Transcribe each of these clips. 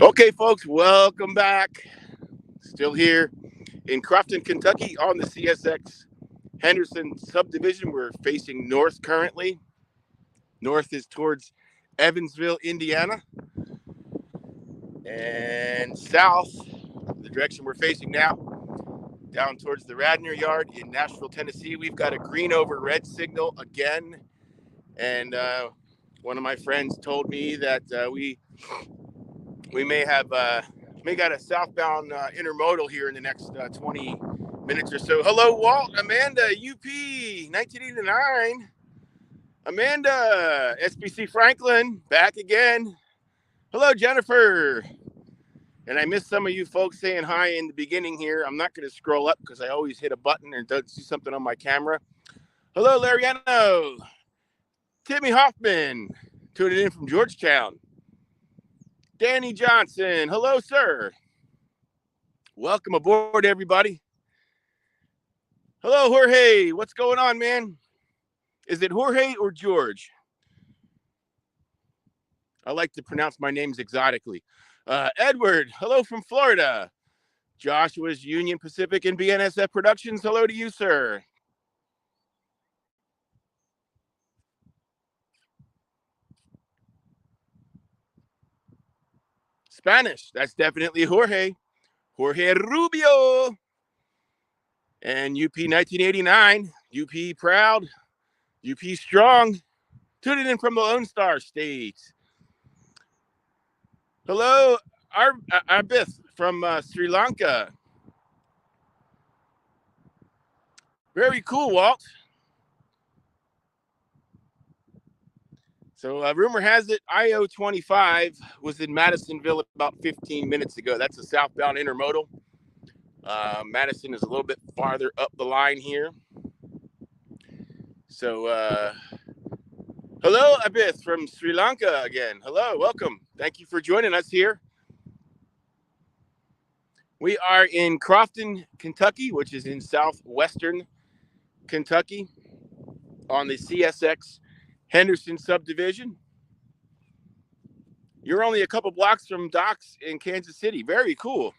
Okay, folks, welcome back. Still here in Crofton, Kentucky on the CSX Henderson subdivision. We're facing north currently. North is towards Evansville, Indiana, and south, the direction we're facing now, down towards the Radnor Yard in Nashville, Tennessee. We've got a green over red signal again, and one of my friends told me that we may got a southbound intermodal here in the next 20 minutes or so. Hello, Walt, Amanda, UP 1989, Amanda, SBC Franklin, back again. Hello, Jennifer. And I missed some of you folks saying hi in the beginning here. I'm not going to scroll up because I always hit a button and don't see something on my camera. Hello, Lariano. Timmy Hoffman, tuning in from Georgetown. Danny Johnson, hello, sir. Welcome aboard, everybody. Hello, Jorge. What's going on, man? Is it Jorge or George? I like to pronounce my names exotically. Edward, hello from Florida. Joshua's Union Pacific and BNSF Productions, hello to you, sir. Spanish, that's definitely Jorge. Jorge Rubio. And UP 1989, UP proud, UP strong. Tuning in from the Lone Star State. Hello, Arbith from Sri Lanka. Very cool, Walt. So rumor has it IO-25 was in Madisonville about 15 minutes ago. That's a southbound intermodal. Madison is a little bit farther up the line here. So hello, Abith from Sri Lanka again. Hello, welcome. Thank you for joining us here. We are in Crofton, Kentucky, which is in southwestern Kentucky on the CSX Henderson subdivision. You're only a couple blocks from docks in Kansas City. Very cool.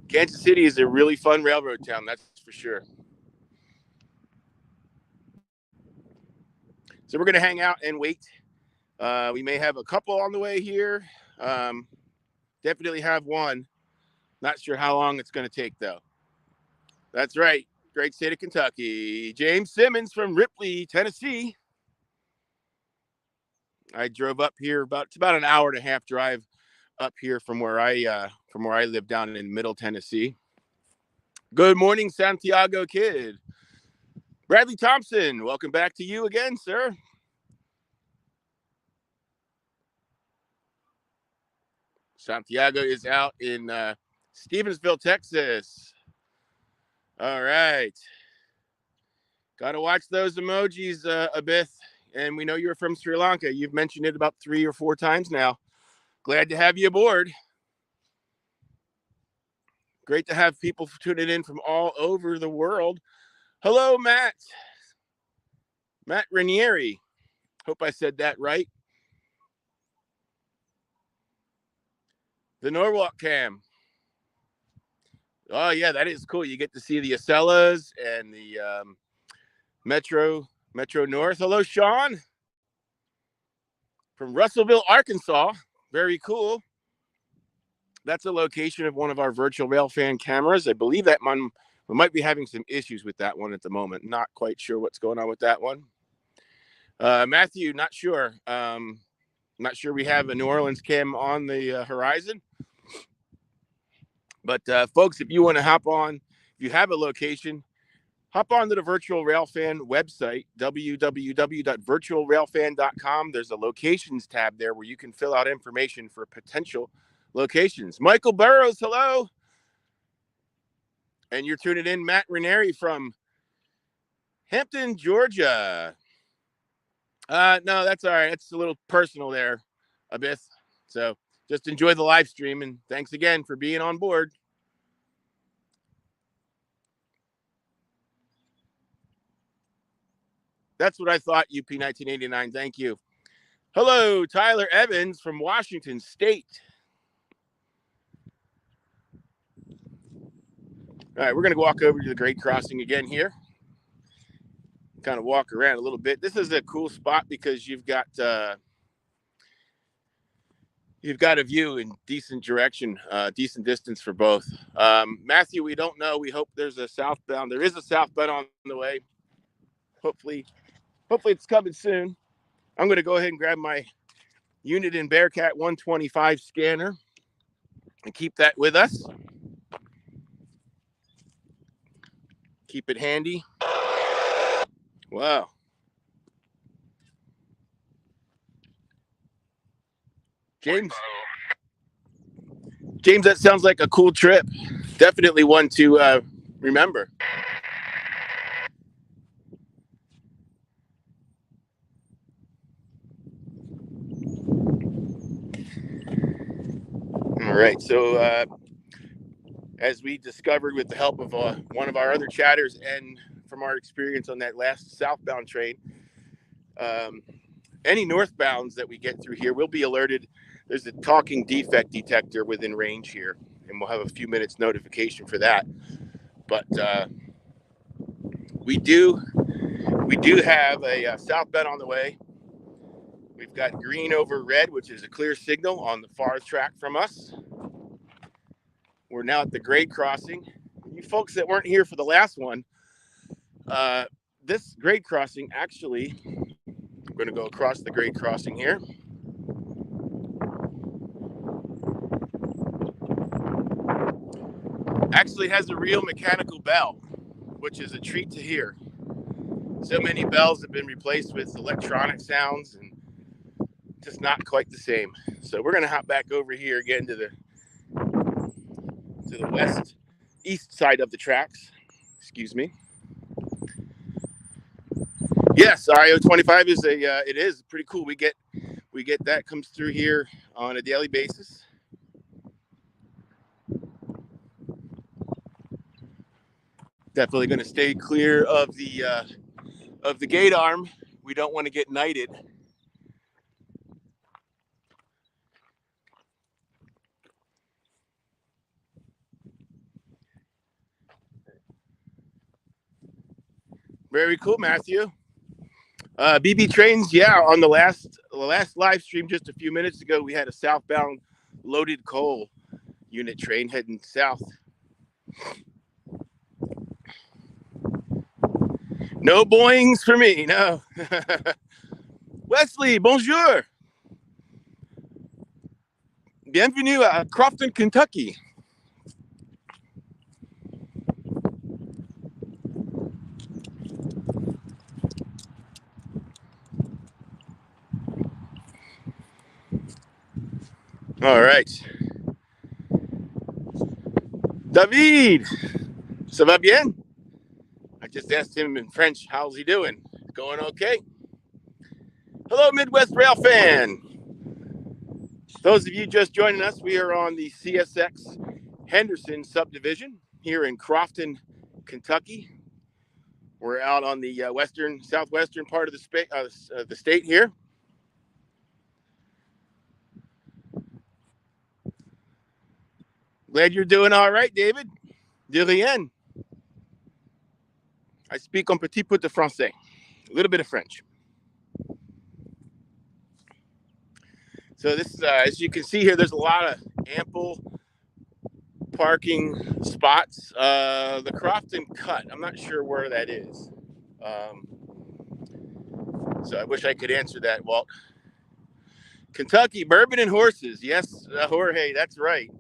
Kansas City is a really fun railroad town, that's for sure. So we're going to hang out and wait. We may have a couple on the way here. Definitely have one. Not sure how long it's going to take, though. That's right. Great state of Kentucky. James Simmons from Ripley, Tennessee. I drove up here it's about an hour and a half drive up here from where I live down in Middle Tennessee. Good morning, Santiago Kid. Bradley Thompson, welcome back to you again, sir. Santiago is out in Stevensville, Texas. All right. Got to watch those emojis, Abith. And we know you're from Sri Lanka. You've mentioned it about 3 or 4 times now. Glad to have you aboard. Great to have people tuning in from all over the world. Hello, Matt. Matt Ranieri. Hope I said that right. The Norwalk Cam. Oh, yeah, that is cool. You get to see the Acellas and the Metro North. Hello, Sean. From Russellville, Arkansas. Very cool. That's a location of one of our virtual rail fan cameras. I believe that one, we might be having some issues with that one at the moment. Not quite sure what's going on with that one. Matthew, not sure. Not sure we have a New Orleans cam on the horizon. But folks, if you want to hop on, if you have a location, hop on to the Virtual Rail Fan website, www.virtualrailfan.com. There's a locations tab there where you can fill out information for potential locations. Michael Burrows, hello. And you're tuning in, Matt Ranieri from Hampton, Georgia. No, that's all right. It's a little personal there, Abith. So just enjoy the live stream, and thanks again for being on board. That's what I thought, UP 1989. Thank you. Hello, Tyler Evans from Washington State. All right, we're going to walk over to the grade crossing again here. Kind of walk around a little bit. This is a cool spot because you've got a view in decent direction, decent distance for both. Matthew, we don't know. We hope there's a southbound. There is a southbound on the way. Hopefully it's coming soon. I'm going to go ahead and grab my Unit in Bearcat 125 scanner and keep that with us. Keep it handy. Wow. James, that sounds like a cool trip. Definitely one to remember. All right, so as we discovered with the help of one of our other chatters and from our experience on that last southbound train, any northbounds that we get through here will be alerted. There's a talking defect detector within range here, and we'll have a few minutes notification for that. But we do have a southbound on the way. We've got green over red, which is a clear signal on the far track from us. We're now at the grade crossing. You folks that weren't here for the last one, this grade crossing actually, I'm going to go across the grade crossing here. Actually has a real mechanical bell, which is a treat to hear. So many bells have been replaced with electronic sounds and just not quite the same. So we're going to hop back over here again to the east side of the tracks. Excuse me. Yes, RIO25 is it is pretty cool. We get that comes through here on a daily basis. Definitely going to stay clear of the gate arm. We don't want to get knighted. Very cool, Matthew. BB trains, yeah. On the last live stream just a few minutes ago, we had a southbound loaded coal unit train heading south. No Boeings for me, no. Wesley, bonjour. Bienvenue à Crofton, Kentucky. All right. David, ça va bien? I just asked him in French, how's he doing? Going okay? Hello, Midwest Rail fan. Those of you just joining us, we are on the CSX Henderson subdivision here in Crofton, Kentucky. We're out on the southwestern part of the state here. Glad you're doing all right, David. De rien. I speak un petit peu de français, a little bit of French. So this, as you can see here, there's a lot of ample parking spots. The Crofton Cut, I'm not sure where that is. So I wish I could answer that, Walt. Kentucky, bourbon and horses. Yes, Jorge, that's right.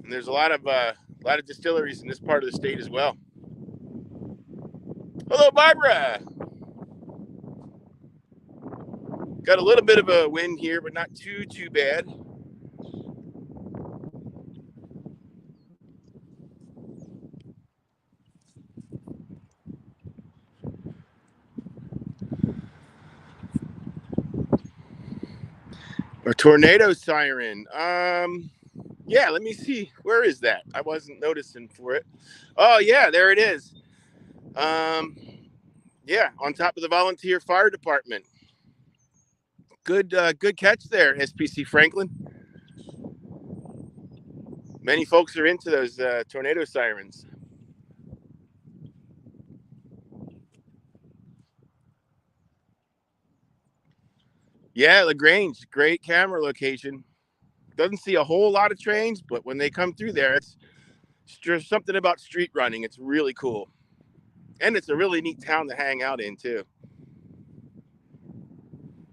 And there's a lot of distilleries in this part of the state as well. Hello, Barbara. Got a little bit of a wind here, but not too bad. A tornado siren. Yeah, let me see. Where is that? I wasn't noticing for it. Oh, yeah, there it is. Yeah, on top of the volunteer fire department. Good catch there, SPC Franklin. Many folks are into those tornado sirens. Yeah, LaGrange, great camera location. Doesn't see a whole lot of trains, but when they come through there, it's just something about street running. It's really cool. And it's a really neat town to hang out in, too.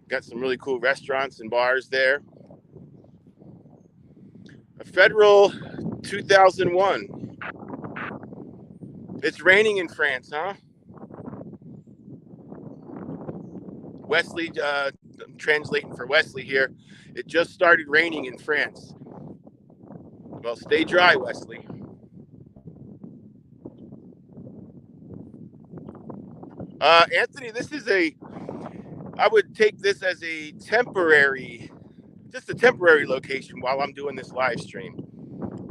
Got some really cool restaurants and bars there. A Federal 2001. It's raining in France, huh? Wesley, I'm translating for Wesley here. It just started raining in France. Well, stay dry, Wesley. Anthony, I would take this as just a temporary location while I'm doing this live stream.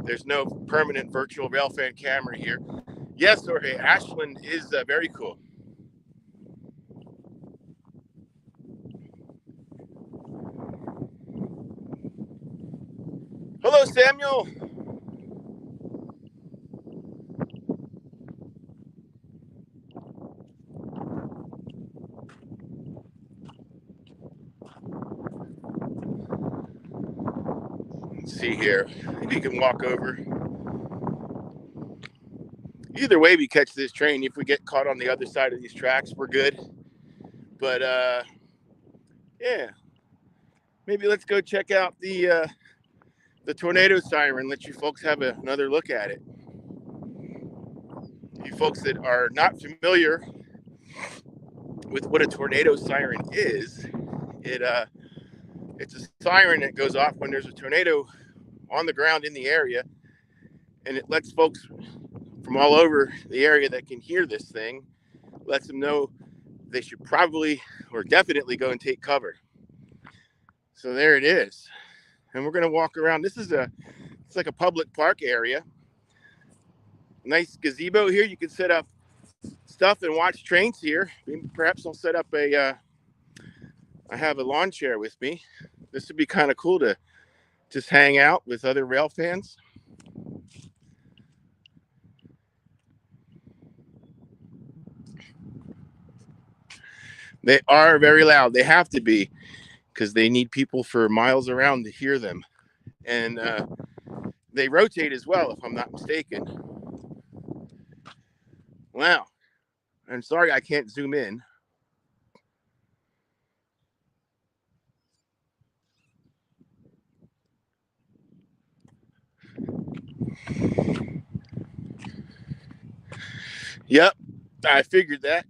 There's no permanent virtual railfan camera here. Yes, Jorge, Ashland is very cool. Hello, Samuel. Let's see here. Maybe you can walk over. Either way we catch this train, if we get caught on the other side of these tracks, we're good. But yeah, maybe let's go check out the tornado siren. Let you folks have another look at it. You folks that are not familiar with what a tornado siren is, it's a siren that goes off when there's a tornado on the ground in the area, and it lets folks from all over the area that can hear this thing, lets them know they should probably or definitely go and take cover. So there it is. And we're going to walk around. It's like a public park area. Nice gazebo here. You can set up stuff and watch trains here. Perhaps I'll set up I have a lawn chair with me. This would be kind of cool to just hang out with other rail fans. They are very loud. They have to be, because they need people for miles around to hear them. And they rotate as well, if I'm not mistaken. Wow. I'm sorry I can't zoom in. Yep, I figured that.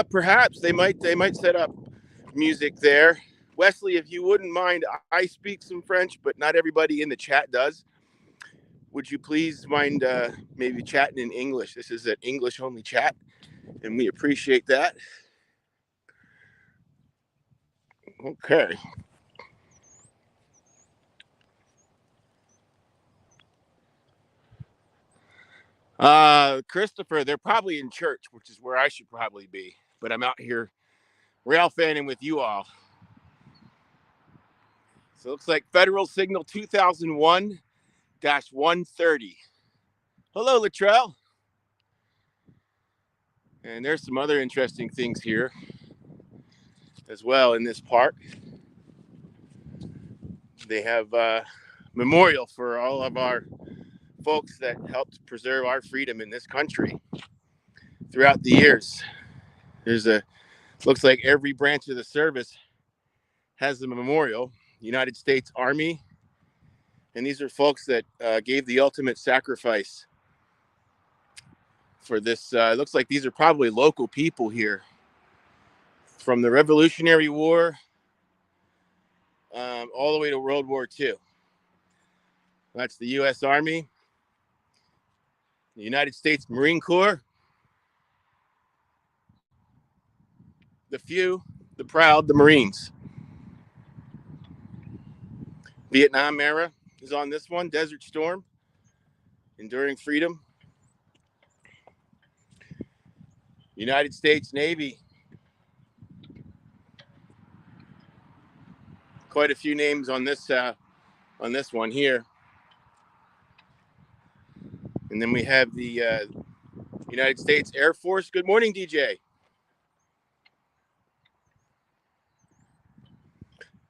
Perhaps they might set up music there. Wesley, if you wouldn't mind, I speak some French, but not everybody in the chat does. Would you please mind maybe chatting in English? This is an English-only chat, and we appreciate that. Okay. Christopher, they're probably in church, which is where I should probably be. But I'm out here rail fanning with you all. So it looks like Federal Signal 2001-130. Hello, Luttrell. And there's some other interesting things here as well in this park. They have a memorial for all of our folks that helped preserve our freedom in this country throughout the years. Looks like every branch of the service has a memorial. United States Army. And these are folks that gave the ultimate sacrifice for this. It looks like these are probably local people here from the Revolutionary War all the way to World War II. That's the U.S. Army, the United States Marine Corps, the few, the proud, the Marines. Vietnam era is on this one. Desert Storm, Enduring Freedom. United States Navy. Quite a few names on this one here. And then we have the United States Air Force. Good morning, DJ.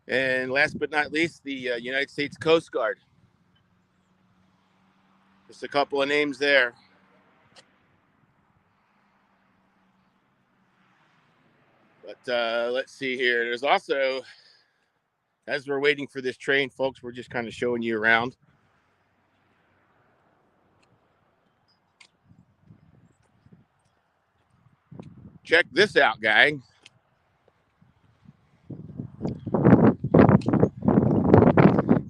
And last but not least, the United States Coast Guard. Just a couple of names there. But let's see here. There's also, as we're waiting for this train, folks, we're just kind of showing you around. Check this out, gang.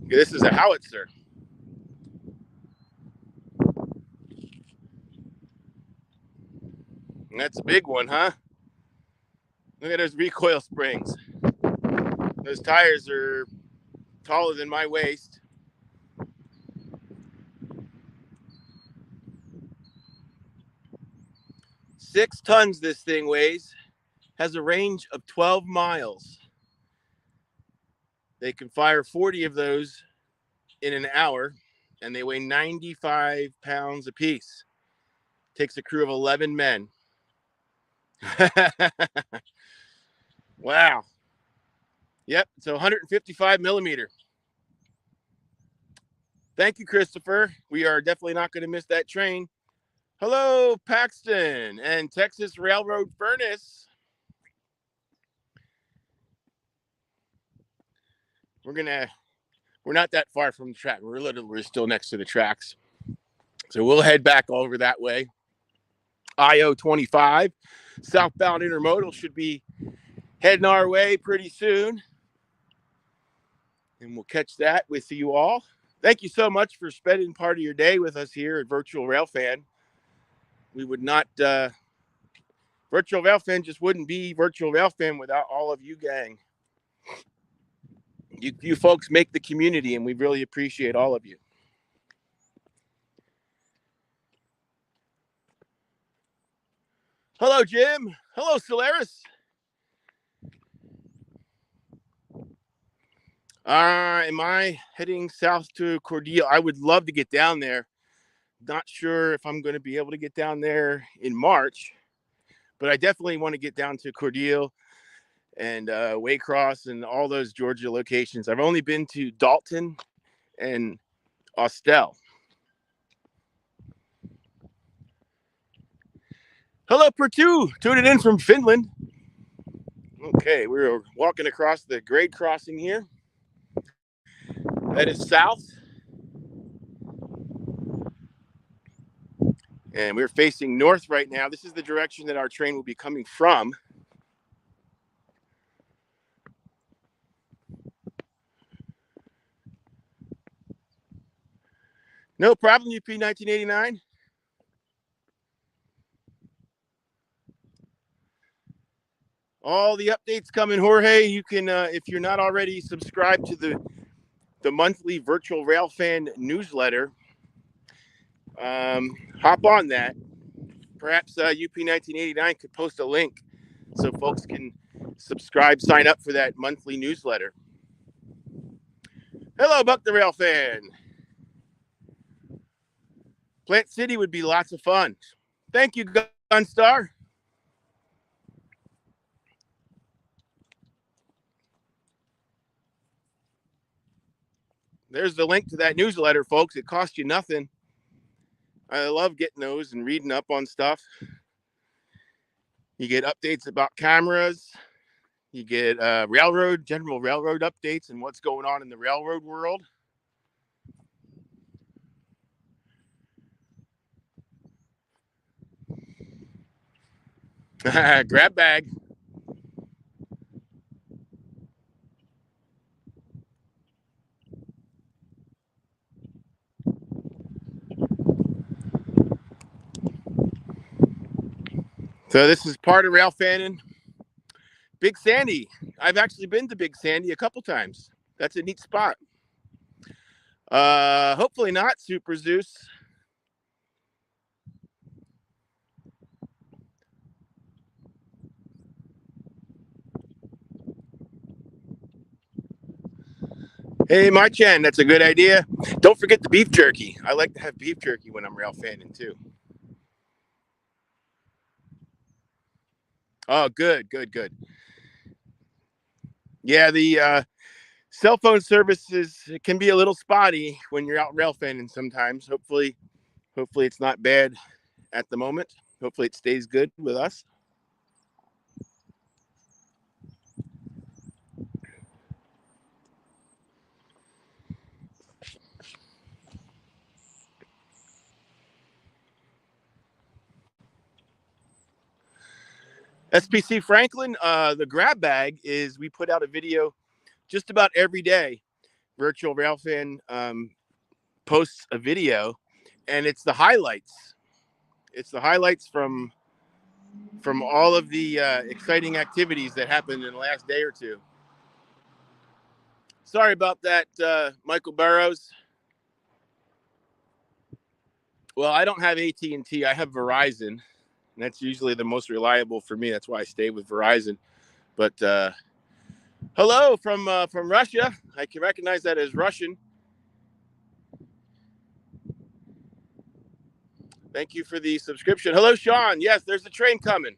This is a Howitzer. And that's a big one, huh? Look at those recoil springs. Those tires are taller than my waist. Six tons this thing weighs. Has a range of 12 miles. They can fire 40 of those in an hour, and they weigh 95 pounds apiece. Takes a crew of 11 men. Wow. Yep, it's a 155 millimeter. Thank you, Christopher. We are definitely not going to miss that train. Hello, Paxton and Texas Railroad Furnace. We're not that far from the track. We're still next to the tracks. So we'll head back over that way. I-25, southbound intermodal should be heading our way pretty soon. And we'll catch that with you all. Thank you so much for spending part of your day with us here at Virtual Railfan. We would not, Virtual Railfan just wouldn't be Virtual Railfan without all of you gang. You folks make the community, and we really appreciate all of you. Hello, Jim. Hello, Solaris. Am I heading south to Cordele? I would love to get down there. Not sure if I'm going to be able to get down there in March, but I definitely want to get down to Cordele and Waycross and all those Georgia locations. I've only been to Dalton and Austell. Hello, Pertu, tuning in from Finland. Okay, we're walking across the grade crossing here. That is south. And we're facing north right now. This is the direction that our train will be coming from. No problem, UP 1989. All the updates coming, Jorge. You can, if you're not already subscribed to the monthly Virtual Railfan newsletter, hop on that. Perhaps UP 1989 could post a link so folks can subscribe, sign up for that monthly newsletter. Hello, Buck the Railfan. Plant City would be lots of fun. Thank you, Gunstar. There's the link to that newsletter, folks. It costs you nothing. I love getting those and reading up on stuff. You get updates about cameras. You get general railroad updates and what's going on in the railroad world. Grab bag. So this is part of Railfanning. Big Sandy. I've actually been to Big Sandy a couple times. That's a neat spot. Hopefully not Super Zeus. Hey, my Chen, that's a good idea. Don't forget the beef jerky. I like to have beef jerky when I'm rail fanning too. Oh, good. Yeah, the cell phone services can be a little spotty when you're out rail fanning sometimes. Hopefully it's not bad at the moment. Hopefully it stays good with us. SPC Franklin, the grab bag is we put out a video just about every day. Virtual Railfan posts a video, and it's the highlights. It's the highlights from all of the exciting activities that happened in the last day or two. Sorry about that, Michael Burrows. Well, I don't have AT&T. I have Verizon, and that's usually the most reliable for me. That's why I stay with Verizon. But hello from Russia. I can recognize that as Russian. Thank you for the subscription. Hello, Sean. Yes, there's a train coming.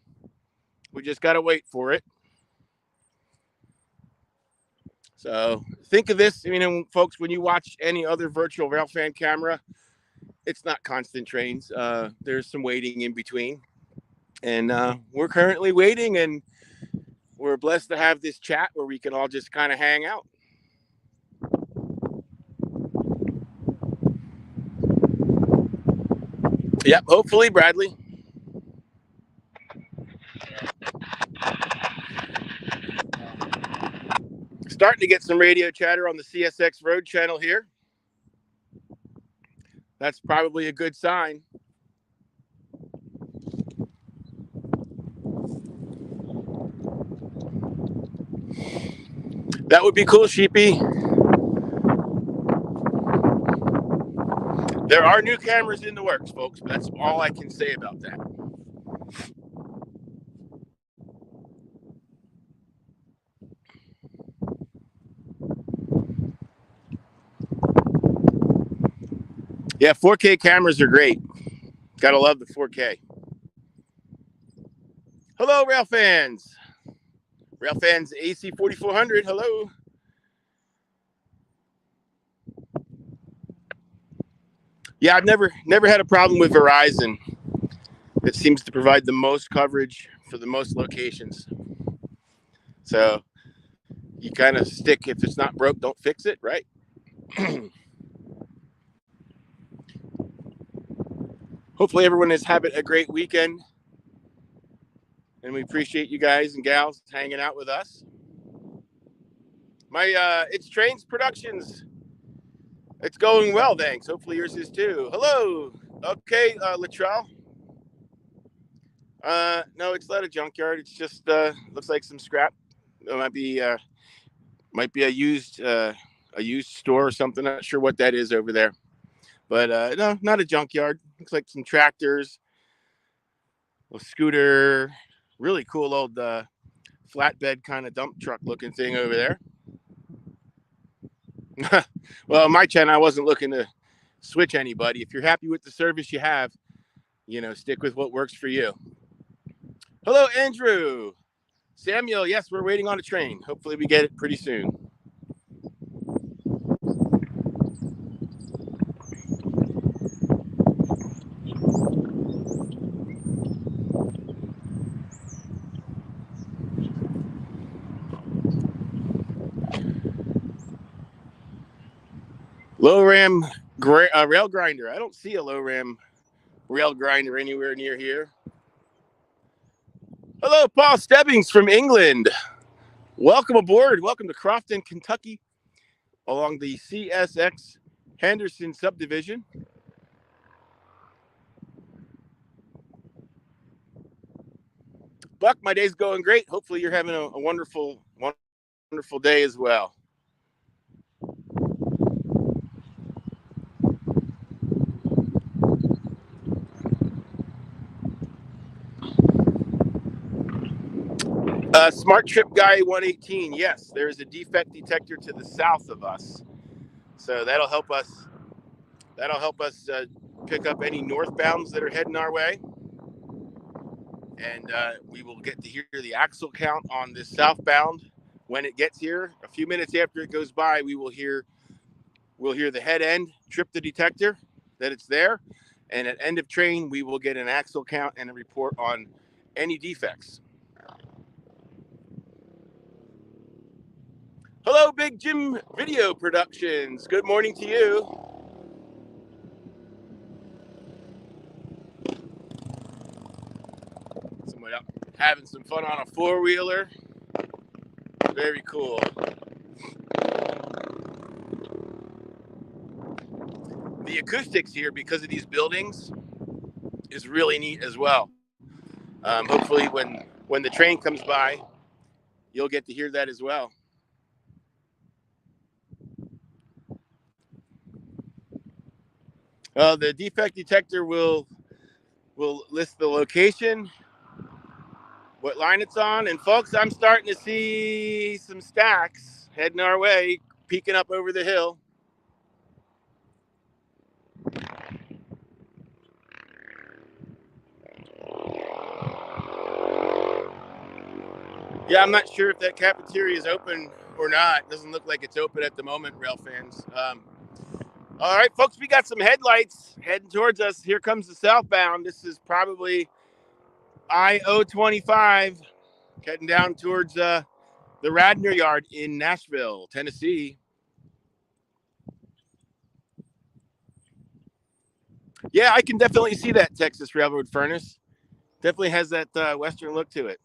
We just got to wait for it. So think of this, folks, when you watch any other virtual railfan camera, it's not constant trains. There's some waiting in between. And we're currently waiting, and we're blessed to have this chat where we can all just kind of hang out. Yep, hopefully, Bradley. Starting to get some radio chatter on the CSX Road channel here. That's probably a good sign. That would be cool, Sheepy. There are new cameras in the works, folks. But that's all I can say about that. Yeah, 4K cameras are great. Gotta love the 4K. Hello, rail fans. Rail fans AC 4400. Hello. Yeah, I've never had a problem with Verizon. It seems to provide the most coverage for the most locations. So you kind of stick, if it's not broke, don't fix it, right? Hopefully everyone is having a great weekend. And we appreciate you guys and gals hanging out with us. My It's Trains Productions. It's going well, thanks. Hopefully yours is too. Hello. Okay, Latrell. No, it's not a junkyard. It's just looks like some scrap. It might be a used store or something. Not sure what that is over there. But no, not a junkyard. Looks like some tractors, a scooter, really cool old flatbed kind of dump truck looking thing over there. Well, my channel, I wasn't looking to switch anybody. If you're happy with the service you have, stick with what works for you. Hello, Andrew. Samuel, yes, we're waiting on a train. Hopefully we get it pretty soon. Low ram rail grinder. I don't see a low ram rail grinder anywhere near here. Hello, Paul Stebbings from England. Welcome aboard. Welcome to Crofton, Kentucky, along the CSX Henderson subdivision. Buck, my day's going great. Hopefully you're having a wonderful day as well. Smart Trip Guy 118. Yes, there is a defect detector to the south of us. So that'll help us pick up any northbounds that are heading our way. And we will get to hear the axle count on this southbound when it gets here. A few minutes after it goes by, we'll hear the head end trip the detector that it's there. And at end of train, we will get an axle count and a report on any defects. Hello, Big Jim Video Productions. Good morning to you. Someone out having some fun on a four-wheeler. Very cool. The acoustics here, because of these buildings, is really neat as well. Hopefully when the train comes by, you'll get to hear that as well. The defect detector will list the location, what line it's on, and folks, I'm starting to see some stacks heading our way, peeking up over the hill. Yeah, I'm not sure if that cafeteria is open or not. It doesn't look like it's open at the moment, rail fans. All right, folks, we got some headlights heading towards us. Here comes the southbound. This is probably I-025 heading down towards the Radnor Yard in Nashville, Tennessee. Yeah, I can definitely see that Texas Railroad furnace. Definitely has that Western look to it.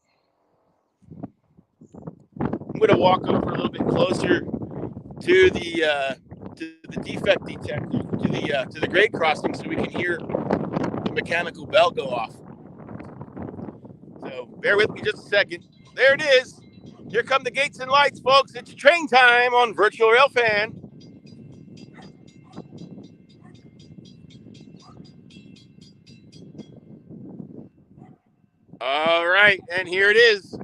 I'm going to walk over a little bit closer to the defect detector, to the grade crossing, so we can hear the mechanical bell go off. So bear with me just a second. There it is. Here come the gates and lights, folks. It's train time on Virtual Rail Fan. All right, and here it is.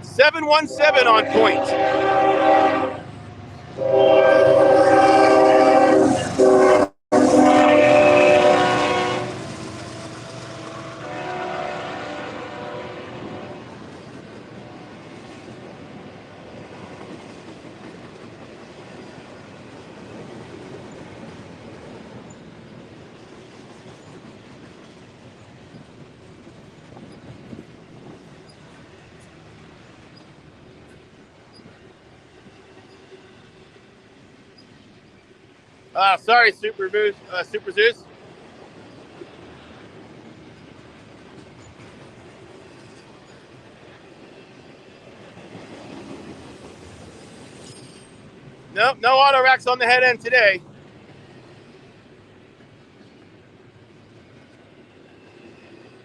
"717" on point. Sorry, Super Zeus. Nope, no auto racks on the head end today.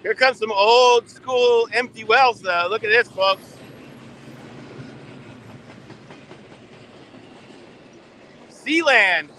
Here comes some old school empty wells, though. Look at this, folks. Sealand.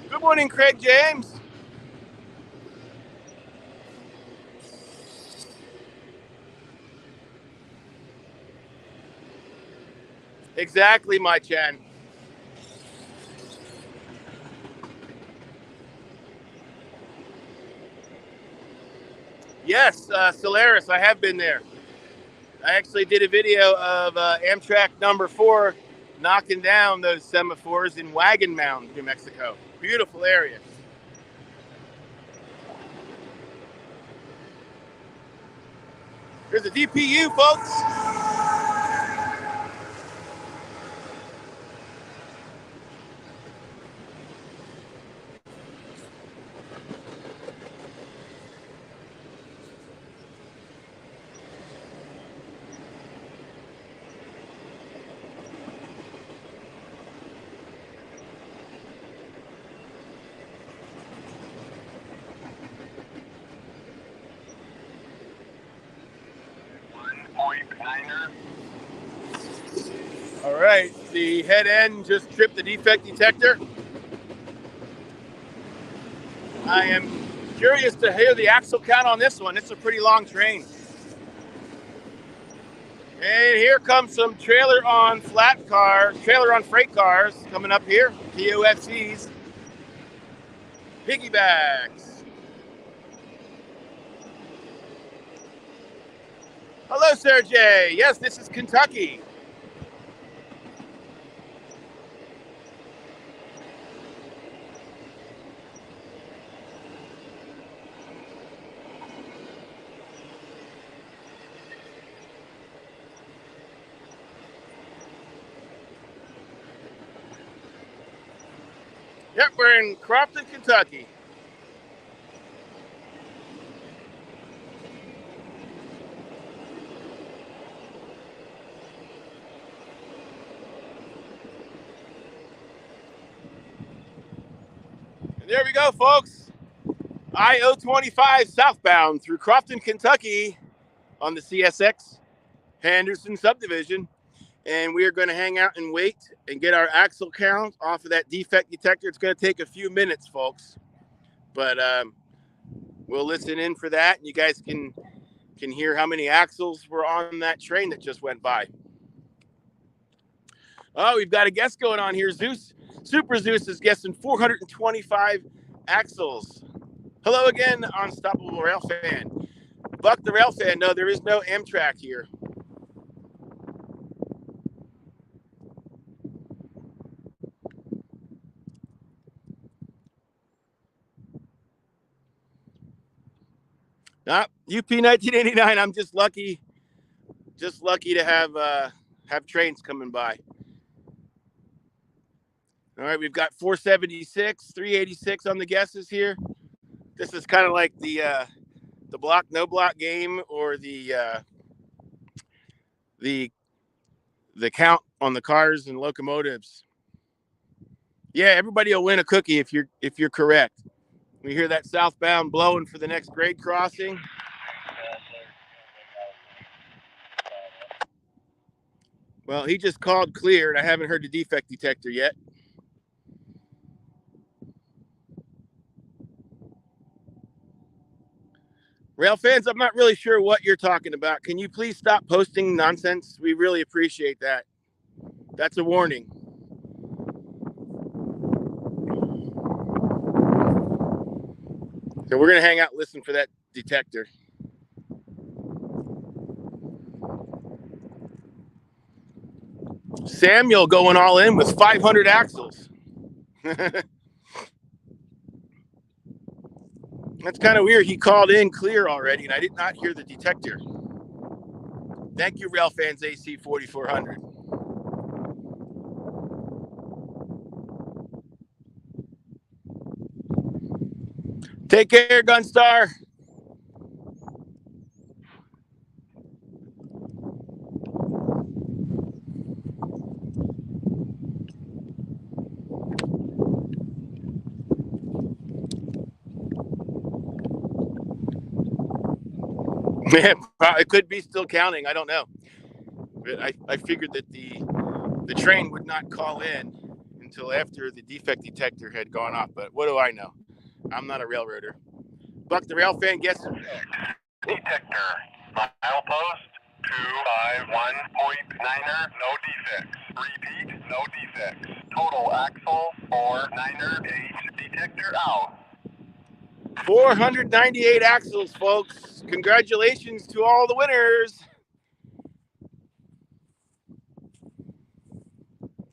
Good morning, Craig James. Exactly, my Chen. Yes, Solaris, I have been there. I actually did a video of Amtrak number 4 knocking down those semaphores in Wagon Mound, New Mexico. Beautiful area. There's a DPU, folks. All right, the head end just tripped the defect detector. I am curious to hear the axle count on this one. It's a pretty long train. And here comes some trailer on freight cars coming up here. TOFCs, piggybacks. Hello, Sergey. Yes, this is Kentucky. Yep, we're in Crofton, Kentucky. And there we go, folks. I-025 southbound through Crofton, Kentucky on the CSX Henderson subdivision. And we are going to hang out and wait and get our axle count off of that defect detector. It's going to take a few minutes, folks. But we'll listen in for that. And you guys can hear how many axles were on that train that just went by. Oh, we've got a guest going on here. Zeus, Super Zeus is guessing 425 axles. Hello again, Unstoppable Rail Fan. Buck the Rail Fan. No, there is no Amtrak here. UP 1989. I'm just lucky to have trains coming by. All right, we've got 476, 386 on the guesses here. This is kind of like the block no block game, or the count on the cars and locomotives. Yeah, everybody will win a cookie if you're correct. We hear that southbound blowing for the next grade crossing. Well, he just called clear, and I haven't heard the defect detector yet. Rail fans, I'm not really sure what you're talking about. Can you please stop posting nonsense? We really appreciate that. That's a warning. So we're going to hang out and listen for that detector. Samuel going all in with 500 axles. That's kind of weird. He called in clear already, and I did not hear the detector. Thank you, Rail Fans AC 4400. Take care, Gunstar. Man, it could be still counting. I don't know. But I figured that the train would not call in until after the defect detector had gone off. But what do I know? I'm not a railroader. Buck the Rail Fan guesses. Detector. Milepost 251.9er. No defects. Repeat. No defects. Total axle 498. Detector out. 498 axles, folks. Congratulations to all the winners.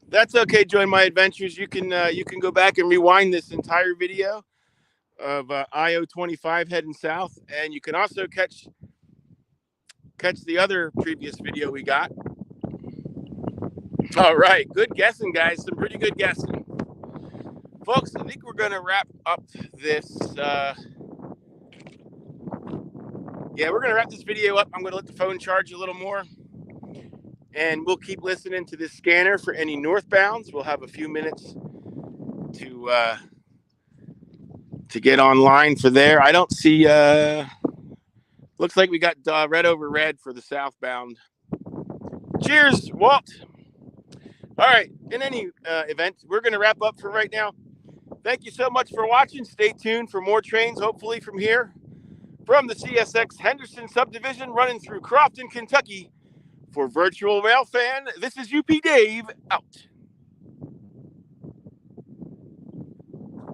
That's okay, Join My Adventures. You can go back and rewind this entire video of I-025 heading south, and you can also catch the other previous video we got. All right, good guessing, guys. Some pretty good guessing. Folks, I think we're going to wrap up this. We're going to wrap this video up. I'm going to let the phone charge a little more. And we'll keep listening to this scanner for any northbounds. We'll have a few minutes to get online for there. I don't see... looks like we got red over red for the southbound. Cheers, Walt. All right. In any event, we're going to wrap up for right now. Thank you so much for watching. Stay tuned for more trains, hopefully from here, from the CSX Henderson subdivision running through Crofton, Kentucky. For Virtual Rail Fan, this is UP Dave, out.